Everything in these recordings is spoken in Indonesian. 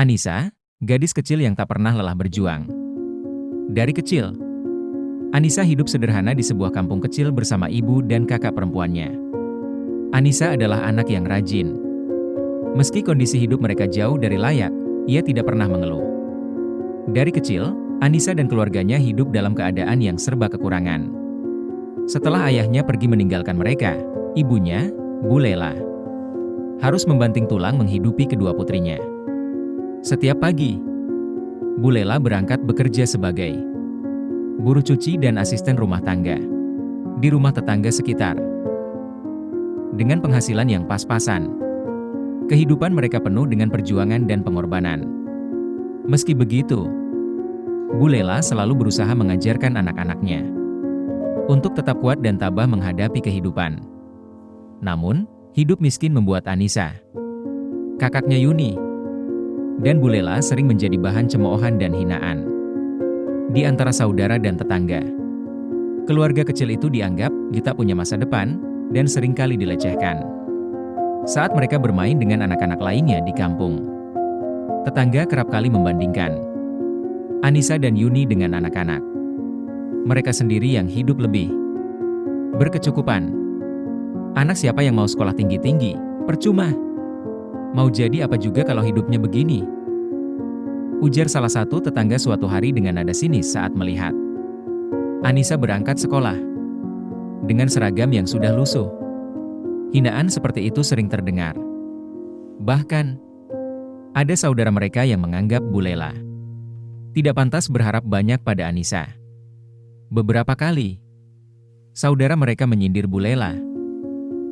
Anissa, gadis kecil yang tak pernah lelah berjuang. Dari kecil, Anissa hidup sederhana di sebuah kampung kecil bersama ibu dan kakak perempuannya. Anissa adalah anak yang rajin. Meski kondisi hidup mereka jauh dari layak, ia tidak pernah mengeluh. Dari kecil, Anissa dan keluarganya hidup dalam keadaan yang serba kekurangan. Setelah ayahnya pergi meninggalkan mereka, ibunya, Bu Lela, harus membanting tulang menghidupi kedua putrinya. Setiap pagi, Bu Lela berangkat bekerja sebagai buruh cuci dan asisten rumah tangga di rumah tetangga sekitar. Dengan penghasilan yang pas-pasan, kehidupan mereka penuh dengan perjuangan dan pengorbanan. Meski begitu, Bu Lela selalu berusaha mengajarkan anak-anaknya untuk tetap kuat dan tabah menghadapi kehidupan. Namun, hidup miskin membuat Anissa, kakaknya Yuni, dan Bu Lela sering menjadi bahan cemoohan dan hinaan di antara saudara dan tetangga. Keluarga kecil itu dianggap tak punya masa depan dan seringkali dilecehkan saat mereka bermain dengan anak-anak lainnya di kampung. Tetangga kerap kali membandingkan Anissa dan Yuni dengan anak-anak mereka sendiri yang hidup lebih berkecukupan. Anak siapa yang mau sekolah tinggi-tinggi? Percuma. Mau jadi apa juga kalau hidupnya begini? Ujar salah satu tetangga suatu hari dengan nada sinis saat melihat Anissa berangkat sekolah dengan seragam yang sudah lusuh. Hinaan seperti itu sering terdengar. Bahkan, ada saudara mereka yang menganggap Bu Lela tidak pantas berharap banyak pada Anissa. Beberapa kali, saudara mereka menyindir Bu Lela.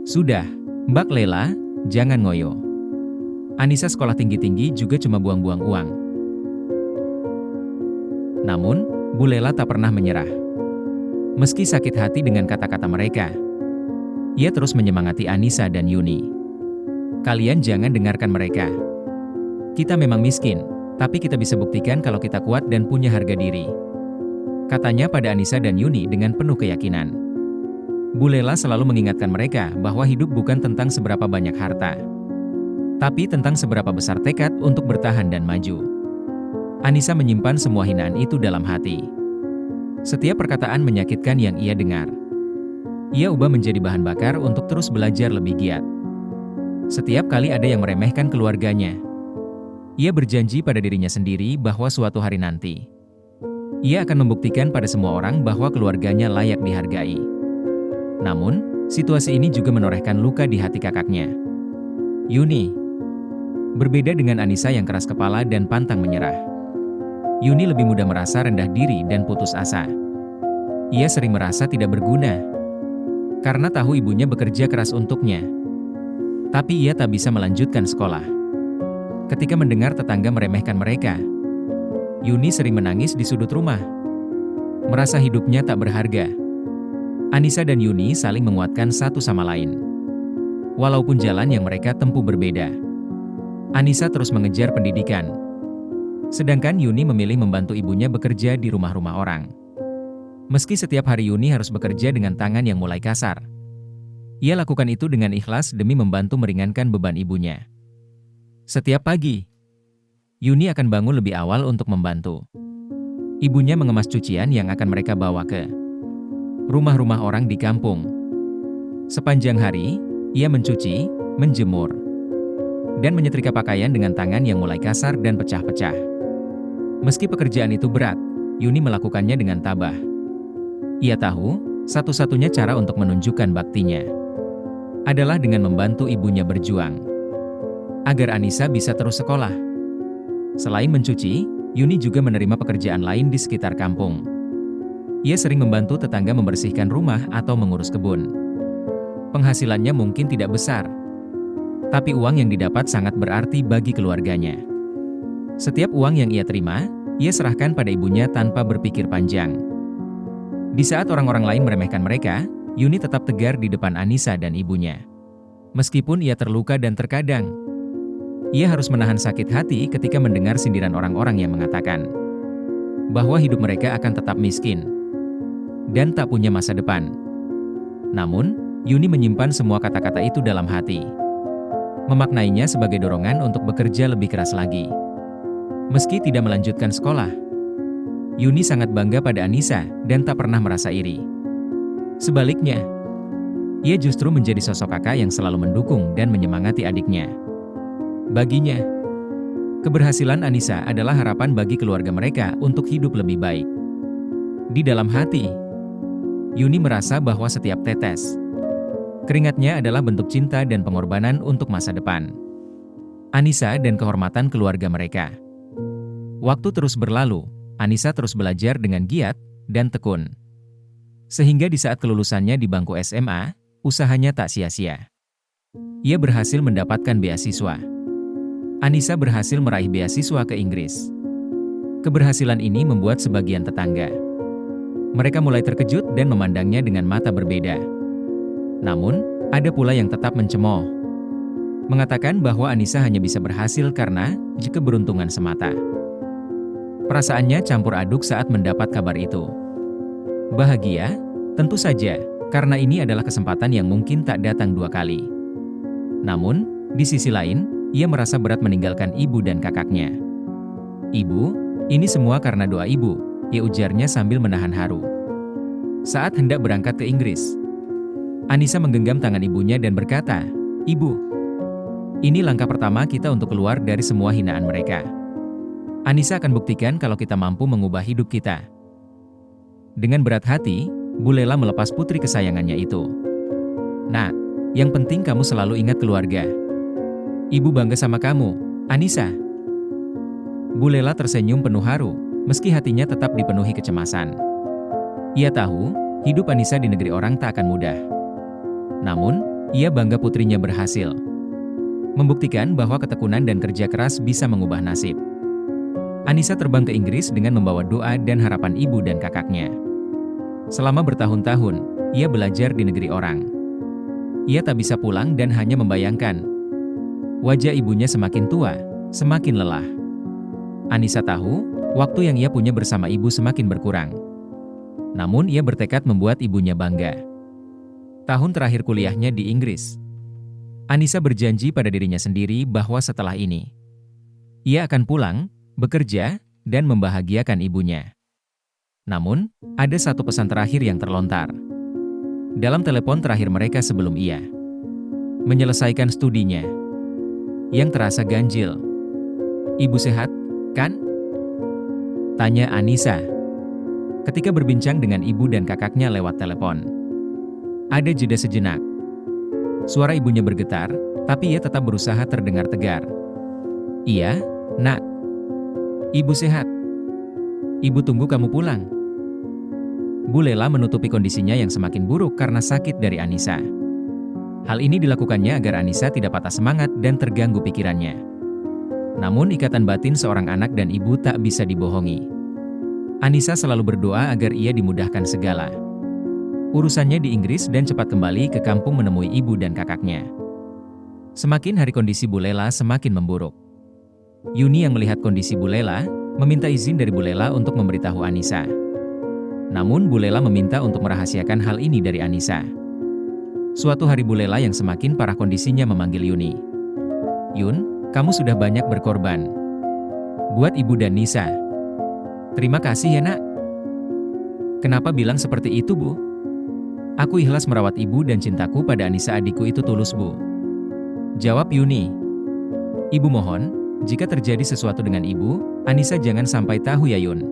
"Sudah, Mbak Lela, jangan ngoyo. Anissa sekolah tinggi-tinggi juga cuma buang-buang uang." Namun, Bu Lela tak pernah menyerah. Meski sakit hati dengan kata-kata mereka, ia terus menyemangati Anissa dan Yuni. "Kalian jangan dengarkan mereka. Kita memang miskin, tapi kita bisa buktikan kalau kita kuat dan punya harga diri," katanya pada Anissa dan Yuni dengan penuh keyakinan. Bu Lela selalu mengingatkan mereka bahwa hidup bukan tentang seberapa banyak harta, tapi tentang seberapa besar tekad untuk bertahan dan maju. Anissa menyimpan semua hinaan itu dalam hati. Setiap perkataan menyakitkan yang ia dengar, ia ubah menjadi bahan bakar untuk terus belajar lebih giat. Setiap kali ada yang meremehkan keluarganya, ia berjanji pada dirinya sendiri bahwa suatu hari nanti, ia akan membuktikan pada semua orang bahwa keluarganya layak dihargai. Namun, situasi ini juga menorehkan luka di hati kakaknya, Yuni. Berbeda dengan Anissa yang keras kepala dan pantang menyerah, Yuni lebih mudah merasa rendah diri dan putus asa. Ia sering merasa tidak berguna karena tahu ibunya bekerja keras untuknya, tapi ia tak bisa melanjutkan sekolah. Ketika mendengar tetangga meremehkan mereka, Yuni sering menangis di sudut rumah, merasa hidupnya tak berharga. Anissa dan Yuni saling menguatkan satu sama lain. Walaupun jalan yang mereka tempuh berbeda, Anissa terus mengejar pendidikan, sedangkan Yuni memilih membantu ibunya bekerja di rumah-rumah orang. Meski setiap hari Yuni harus bekerja dengan tangan yang mulai kasar, ia lakukan itu dengan ikhlas demi membantu meringankan beban ibunya. Setiap pagi, Yuni akan bangun lebih awal untuk membantu ibunya mengemas cucian yang akan mereka bawa ke rumah-rumah orang di kampung. Sepanjang hari, ia mencuci, menjemur, dan menyetrika pakaian dengan tangan yang mulai kasar dan pecah-pecah. Meski pekerjaan itu berat, Yuni melakukannya dengan tabah. Ia tahu, satu-satunya cara untuk menunjukkan baktinya adalah dengan membantu ibunya berjuang agar Anissa bisa terus sekolah. Selain mencuci, Yuni juga menerima pekerjaan lain di sekitar kampung. Ia sering membantu tetangga membersihkan rumah atau mengurus kebun. Penghasilannya mungkin tidak besar, tapi uang yang didapat sangat berarti bagi keluarganya. Setiap uang yang ia terima, ia serahkan pada ibunya tanpa berpikir panjang. Di saat orang-orang lain meremehkan mereka, Yuni tetap tegar di depan Anissa dan ibunya. Meskipun ia terluka dan terkadang, ia harus menahan sakit hati ketika mendengar sindiran orang-orang yang mengatakan bahwa hidup mereka akan tetap miskin dan tak punya masa depan. Namun, Yuni menyimpan semua kata-kata itu dalam hati, memaknainya sebagai dorongan untuk bekerja lebih keras lagi. Meski tidak melanjutkan sekolah, Yuni sangat bangga pada Anissa dan tak pernah merasa iri. Sebaliknya, ia justru menjadi sosok kakak yang selalu mendukung dan menyemangati adiknya. Baginya, keberhasilan Anissa adalah harapan bagi keluarga mereka untuk hidup lebih baik. Di dalam hati, Yuni merasa bahwa setiap tetes keringatnya adalah bentuk cinta dan pengorbanan untuk masa depan Anissa dan kehormatan keluarga mereka. Waktu terus berlalu, Anissa terus belajar dengan giat dan tekun. Sehingga di saat kelulusannya di bangku SMA, usahanya tak sia-sia. Ia berhasil mendapatkan beasiswa. Anissa berhasil meraih beasiswa ke Inggris. Keberhasilan ini membuat sebagian tetangga mereka mulai terkejut dan memandangnya dengan mata berbeda. Namun, ada pula yang tetap mencemooh, mengatakan bahwa Anissa hanya bisa berhasil karena keberuntungan semata. Perasaannya campur aduk saat mendapat kabar itu. Bahagia, tentu saja, karena ini adalah kesempatan yang mungkin tak datang dua kali. Namun, di sisi lain, ia merasa berat meninggalkan ibu dan kakaknya. "Ibu, ini semua karena doa ibu," ia ujarnya sambil menahan haru. Saat hendak berangkat ke Inggris, Anissa menggenggam tangan ibunya dan berkata, "Ibu, ini langkah pertama kita untuk keluar dari semua hinaan mereka. Anissa akan buktikan kalau kita mampu mengubah hidup kita." Dengan berat hati, Bu Lela melepas putri kesayangannya itu. "Nak, yang penting kamu selalu ingat keluarga. Ibu bangga sama kamu, Anissa." Bu Lela tersenyum penuh haru, meski hatinya tetap dipenuhi kecemasan. Ia tahu, hidup Anissa di negeri orang tak akan mudah. Namun, ia bangga putrinya berhasil membuktikan bahwa ketekunan dan kerja keras bisa mengubah nasib. Anissa terbang ke Inggris dengan membawa doa dan harapan ibu dan kakaknya. Selama bertahun-tahun, ia belajar di negeri orang. Ia tak bisa pulang dan hanya membayangkan wajah ibunya semakin tua, semakin lelah. Anissa tahu, waktu yang ia punya bersama ibu semakin berkurang. Namun ia bertekad membuat ibunya bangga. Tahun terakhir kuliahnya di Inggris, Anissa berjanji pada dirinya sendiri bahwa setelah ini, ia akan pulang, bekerja, dan membahagiakan ibunya. Namun, ada satu pesan terakhir yang terlontar dalam telepon terakhir mereka sebelum ia menyelesaikan studinya. Yang terasa ganjil. "Ibu sehat, kan?" tanya Anissa ketika berbincang dengan ibu dan kakaknya lewat telepon. Ada jeda sejenak. Suara ibunya bergetar, tapi ia tetap berusaha terdengar tegar. "Iya, Nak. Ibu sehat. Ibu tunggu kamu pulang." Bu Lela menutupi kondisinya yang semakin buruk karena sakit dari Anissa. Hal ini dilakukannya agar Anissa tidak patah semangat dan terganggu pikirannya. Namun ikatan batin seorang anak dan ibu tak bisa dibohongi. Anissa selalu berdoa agar ia dimudahkan segala urusannya di Inggris dan cepat kembali ke kampung menemui ibu dan kakaknya. Semakin hari kondisi Bu Lela semakin memburuk. Yuni yang melihat kondisi Bu Lela, meminta izin dari Bu Lela untuk memberitahu Anissa. Namun Bu Lela meminta untuk merahasiakan hal ini dari Anissa. Suatu hari Bu Lela yang semakin parah kondisinya memanggil Yuni. "Yun, kamu sudah banyak berkorban buat ibu dan Nisa. Terima kasih ya, Nak." "Kenapa bilang seperti itu, Bu? Aku ikhlas merawat ibu dan cintaku pada Anissa adikku itu tulus, Bu," jawab Yuni. "Ibu mohon, jika terjadi sesuatu dengan ibu, Anissa jangan sampai tahu ya, Yun.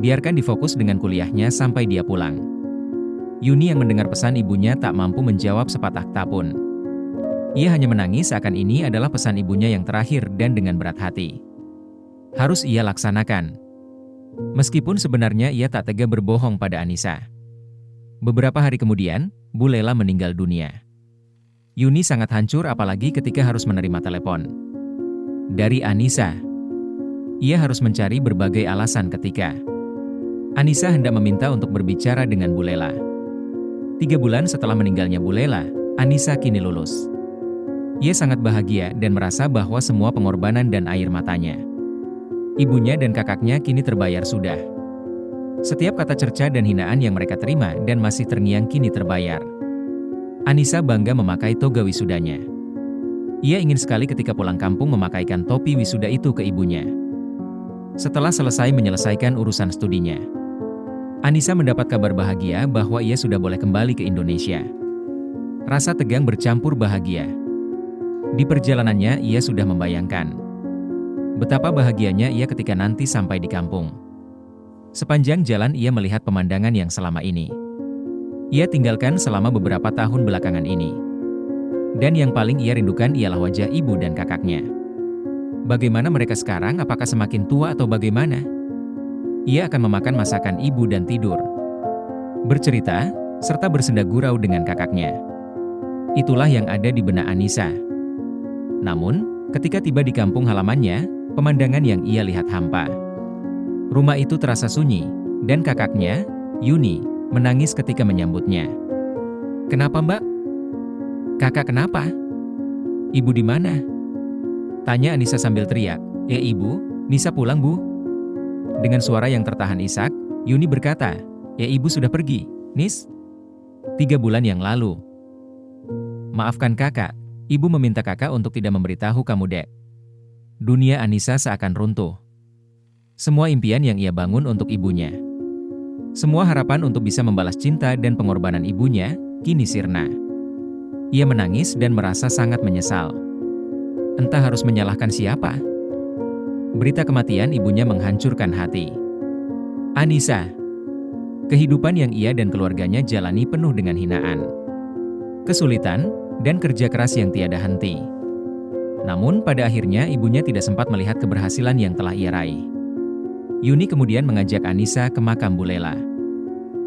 Biarkan difokus dengan kuliahnya sampai dia pulang." Yuni yang mendengar pesan ibunya tak mampu menjawab sepatah kata pun. Ia hanya menangis seakan ini adalah pesan ibunya yang terakhir dan dengan berat hati harus ia laksanakan. Meskipun sebenarnya ia tak tega berbohong pada Anissa. Beberapa hari kemudian, Bu Lela meninggal dunia. Yuni sangat hancur apalagi ketika harus menerima telepon dari Anissa. Ia harus mencari berbagai alasan ketika Anissa hendak meminta untuk berbicara dengan Bu Lela. 3 bulan setelah meninggalnya Bu Lela, Anissa kini lulus. Ia sangat bahagia dan merasa bahwa semua pengorbanan dan air matanya ibunya dan kakaknya kini terbayar sudah. Setiap kata cerca dan hinaan yang mereka terima dan masih terngiang kini terbayar. Anissa bangga memakai toga wisudanya. Ia ingin sekali ketika pulang kampung memakaikan topi wisuda itu ke ibunya. Setelah selesai menyelesaikan urusan studinya, Anissa mendapat kabar bahagia bahwa ia sudah boleh kembali ke Indonesia. Rasa tegang bercampur bahagia. Di perjalanannya ia sudah membayangkan betapa bahagianya ia ketika nanti sampai di kampung. Sepanjang jalan ia melihat pemandangan yang selama ini ia tinggalkan selama beberapa tahun belakangan ini. Dan yang paling ia rindukan ialah wajah ibu dan kakaknya. Bagaimana mereka sekarang? Apakah semakin tua atau bagaimana? Ia akan memakan masakan ibu dan tidur, bercerita, serta bersenda gurau dengan kakaknya. Itulah yang ada di benak Anissa. Namun, ketika tiba di kampung halamannya, pemandangan yang ia lihat hampa. Rumah itu terasa sunyi, dan kakaknya, Yuni, menangis ketika menyambutnya. "Kenapa, Mbak?" "Kakak kenapa? Ibu di mana?" tanya Anissa sambil teriak. Ibu, Nisa pulang, Bu." Dengan suara yang tertahan isak, Yuni berkata, "Ibu sudah pergi, Nis. 3 bulan yang lalu." "Maafkan kakak, ibu meminta kakak untuk tidak memberitahu kamu, Dek." Dunia Anissa seakan runtuh. Semua impian yang ia bangun untuk ibunya, semua harapan untuk bisa membalas cinta dan pengorbanan ibunya, kini sirna. Ia menangis dan merasa sangat menyesal. Entah harus menyalahkan siapa. Berita kematian ibunya menghancurkan hati Anissa. Kehidupan yang ia dan keluarganya jalani penuh dengan hinaan, kesulitan, dan kerja keras yang tiada henti. Namun pada akhirnya ibunya tidak sempat melihat keberhasilan yang telah ia raih. Yuni kemudian mengajak Anissa ke makam Bu Lela.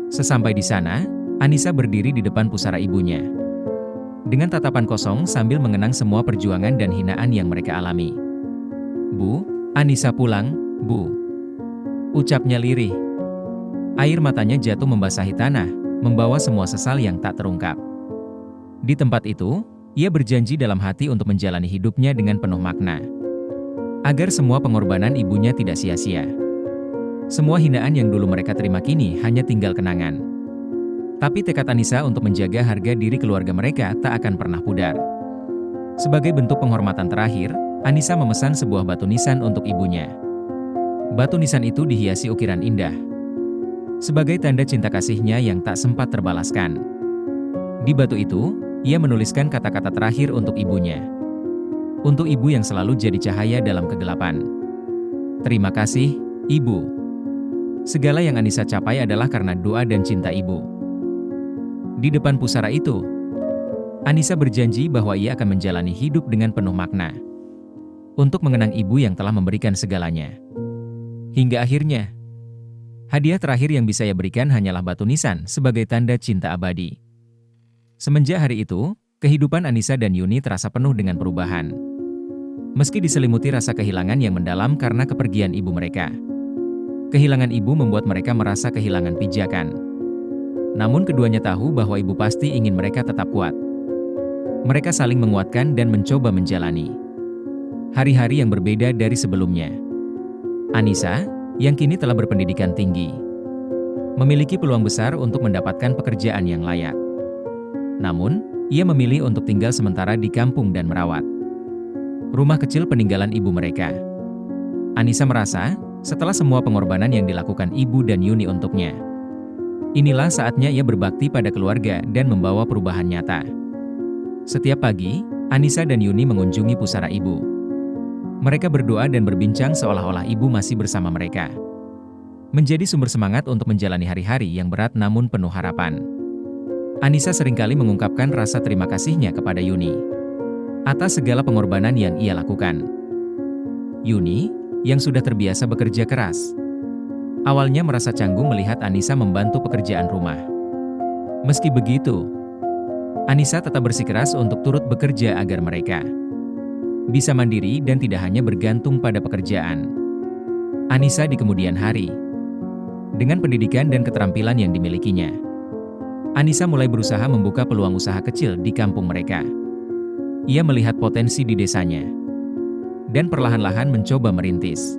Sesampai di sana, Anissa berdiri di depan pusara ibunya dengan tatapan kosong sambil mengenang semua perjuangan dan hinaan yang mereka alami. "Bu, Anissa pulang, Bu," ucapnya lirih. Air matanya jatuh membasahi tanah, membawa semua sesal yang tak terungkap. Di tempat itu, ia berjanji dalam hati untuk menjalani hidupnya dengan penuh makna, agar semua pengorbanan ibunya tidak sia-sia. Semua hinaan yang dulu mereka terima kini hanya tinggal kenangan. Tapi tekad Anissa untuk menjaga harga diri keluarga mereka tak akan pernah pudar. Sebagai bentuk penghormatan terakhir, Anissa memesan sebuah batu nisan untuk ibunya. Batu nisan itu dihiasi ukiran indah, sebagai tanda cinta kasihnya yang tak sempat terbalaskan. Di batu itu, ia menuliskan kata-kata terakhir untuk ibunya. "Untuk ibu yang selalu jadi cahaya dalam kegelapan. Terima kasih, Ibu." Segala yang Anissa capai adalah karena doa dan cinta ibu. Di depan pusara itu, Anissa berjanji bahwa ia akan menjalani hidup dengan penuh makna, untuk mengenang ibu yang telah memberikan segalanya. Hingga akhirnya, hadiah terakhir yang bisa ia berikan hanyalah batu nisan sebagai tanda cinta abadi. Semenjak hari itu, kehidupan Anissa dan Yuni terasa penuh dengan perubahan. Meski diselimuti rasa kehilangan yang mendalam karena kepergian ibu mereka. Kehilangan ibu membuat mereka merasa kehilangan pijakan. Namun keduanya tahu bahwa ibu pasti ingin mereka tetap kuat. Mereka saling menguatkan dan mencoba menjalani hari-hari yang berbeda dari sebelumnya. Anissa, yang kini telah berpendidikan tinggi, memiliki peluang besar untuk mendapatkan pekerjaan yang layak. Namun, ia memilih untuk tinggal sementara di kampung dan merawat rumah kecil peninggalan ibu mereka. Anissa merasa, setelah semua pengorbanan yang dilakukan ibu dan Yuni untuknya, inilah saatnya ia berbakti pada keluarga dan membawa perubahan nyata. Setiap pagi, Anissa dan Yuni mengunjungi pusara ibu. Mereka berdoa dan berbincang seolah-olah ibu masih bersama mereka. Menjadi sumber semangat untuk menjalani hari-hari yang berat namun penuh harapan. Anissa seringkali mengungkapkan rasa terima kasihnya kepada Yuni atas segala pengorbanan yang ia lakukan. Yuni, yang sudah terbiasa bekerja keras, awalnya merasa canggung melihat Anissa membantu pekerjaan rumah. Meski begitu, Anissa tetap bersikeras untuk turut bekerja agar mereka bisa mandiri dan tidak hanya bergantung pada pekerjaan. Anissa di kemudian hari, dengan pendidikan dan keterampilan yang dimilikinya, Anissa mulai berusaha membuka peluang usaha kecil di kampung mereka. Ia melihat potensi di desanya, dan perlahan-lahan mencoba merintis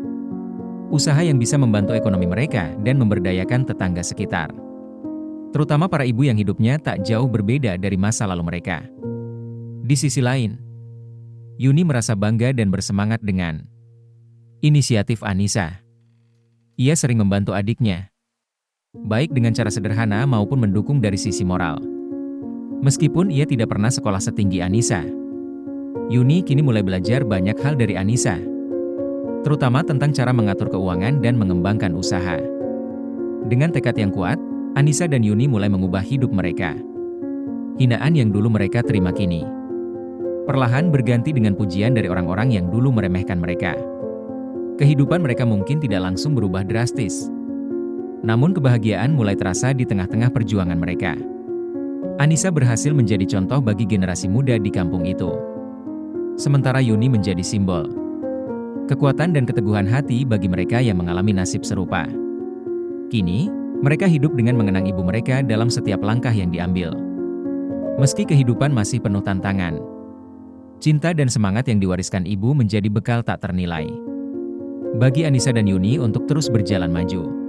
usaha yang bisa membantu ekonomi mereka dan memberdayakan tetangga sekitar, terutama para ibu yang hidupnya tak jauh berbeda dari masa lalu mereka. Di sisi lain, Yuni merasa bangga dan bersemangat dengan inisiatif Anissa. Ia sering membantu adiknya, baik dengan cara sederhana maupun mendukung dari sisi moral. Meskipun ia tidak pernah sekolah setinggi Anissa, Yuni kini mulai belajar banyak hal dari Anissa, terutama tentang cara mengatur keuangan dan mengembangkan usaha. Dengan tekad yang kuat, Anissa dan Yuni mulai mengubah hidup mereka. Hinaan yang dulu mereka terima kini perlahan berganti dengan pujian dari orang-orang yang dulu meremehkan mereka. Kehidupan mereka mungkin tidak langsung berubah drastis, namun kebahagiaan mulai terasa di tengah-tengah perjuangan mereka. Anissa berhasil menjadi contoh bagi generasi muda di kampung itu, sementara Yuni menjadi simbol kekuatan dan keteguhan hati bagi mereka yang mengalami nasib serupa. Kini, mereka hidup dengan mengenang ibu mereka dalam setiap langkah yang diambil. Meski kehidupan masih penuh tantangan, cinta dan semangat yang diwariskan ibu menjadi bekal tak ternilai bagi Anissa dan Yuni untuk terus berjalan maju.